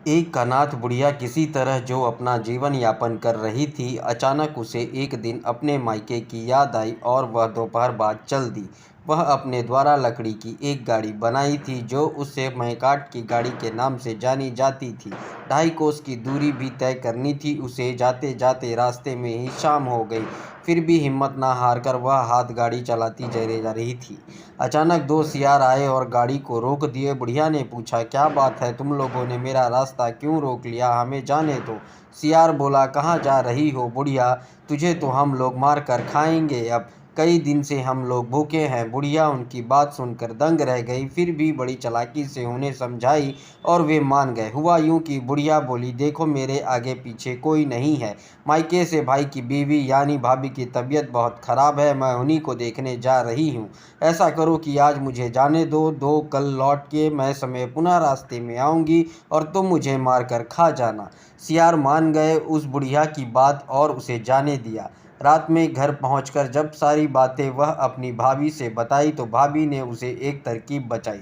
एक अनाथ बुढ़िया किसी तरह जो अपना जीवन यापन कर रही थी, अचानक उसे एक दिन अपने मायके की याद आई और वह दोपहर बाद चल दी। वह अपने द्वारा लकड़ी की एक गाड़ी बनाई थी जो उसे मैकाट की गाड़ी के नाम से जानी जाती थी। 2.5 कोस की दूरी भी तय करनी थी उसे। जाते जाते रास्ते में ही शाम हो गई, फिर भी हिम्मत न हारकर वह हाथ गाड़ी चलाती जा रही थी। अचानक 2 सियार आए और गाड़ी को रोक दिए। बुढ़िया ने पूछा, क्या बात है, तुम लोगों ने मेरा रास्ता क्यों रोक लिया? हमें जाने दो। सियार बोला, कहाँ जा रही हो बुढ़िया? तुझे तो हम लोग मार कर खाएंगे। अब कई दिन से हम लोग भूखे हैं। बुढ़िया उनकी बात सुनकर दंग रह गई, फिर भी बड़ी चालाकी से उन्हें समझाई और वे मान गए। हुआ यूं कि बुढ़िया बोली, देखो मेरे आगे पीछे कोई नहीं है। मायके से भाई की बीवी यानी भाभी की तबीयत बहुत ख़राब है, मैं उन्हीं को देखने जा रही हूँ। ऐसा करो कि आज मुझे जाने दो, कल लौट के मैं समय पुनः रास्ते में आऊँगी और तुम मुझे मार कर खा जाना। सियार मान गए उस बुढ़िया की बात और उसे जाने दिया। रात में घर पहुंचकर जब सारी बातें वह अपनी भाभी से बताई तो भाभी ने उसे एक तरकीब बचाई।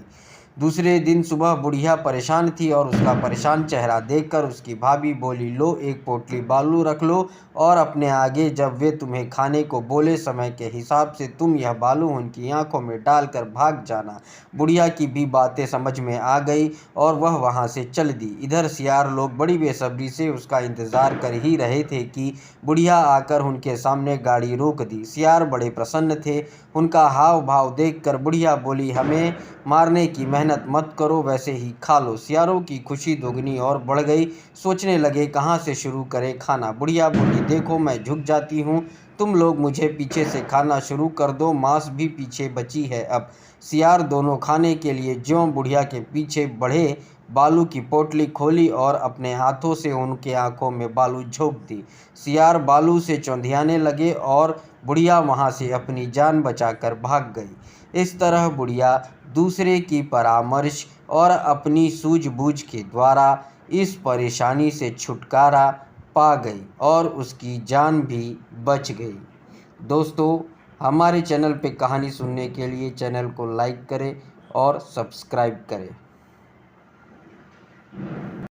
दूसरे दिन सुबह बुढ़िया परेशान थी और उसका परेशान चेहरा देखकर उसकी भाभी बोली, लो एक पोटली बालू रख लो और अपने आगे जब वे तुम्हें खाने को बोले समय के हिसाब से तुम यह बालू उनकी आंखों में डालकर भाग जाना। बुढ़िया की भी बातें समझ में आ गई और वह वहां से चल दी। इधर सियार लोग बड़ी बेसब्री से उसका इंतजार कर ही रहे थे कि बुढ़िया आकर उनके सामने गाड़ी रोक दी। सियार बड़े प्रसन्न थे। उनका हाव भाव देखकर बुढ़िया बोली, हमें मारने की मेहनत मत करो, वैसे ही खा लो। सियारों की खुशी दोगुनी और बढ़ गई। सोचने लगे कहाँ से शुरू करें खाना। बुढ़िया बोली, देखो मैं झुक जाती हूँ, तुम लोग मुझे पीछे से खाना शुरू कर दो, मांस भी पीछे बची है अब। सियार दोनों खाने के लिए ज्यों बुढ़िया के पीछे बढ़े, बालू की पोटली खोली और अपने हाथों से उनके आंखों में बालू झोंक दी। सियार बालू से चौंधियाने लगे और बुढ़िया वहां से अपनी जान बचाकर भाग गई। इस तरह बुढ़िया दूसरे की परामर्श और अपनी सूझबूझ के द्वारा इस परेशानी से छुटकारा पा गई और उसकी जान भी बच गई। दोस्तों, हमारे चैनल पे कहानी सुनने के लिए चैनल को लाइक करें और सब्सक्राइब करें।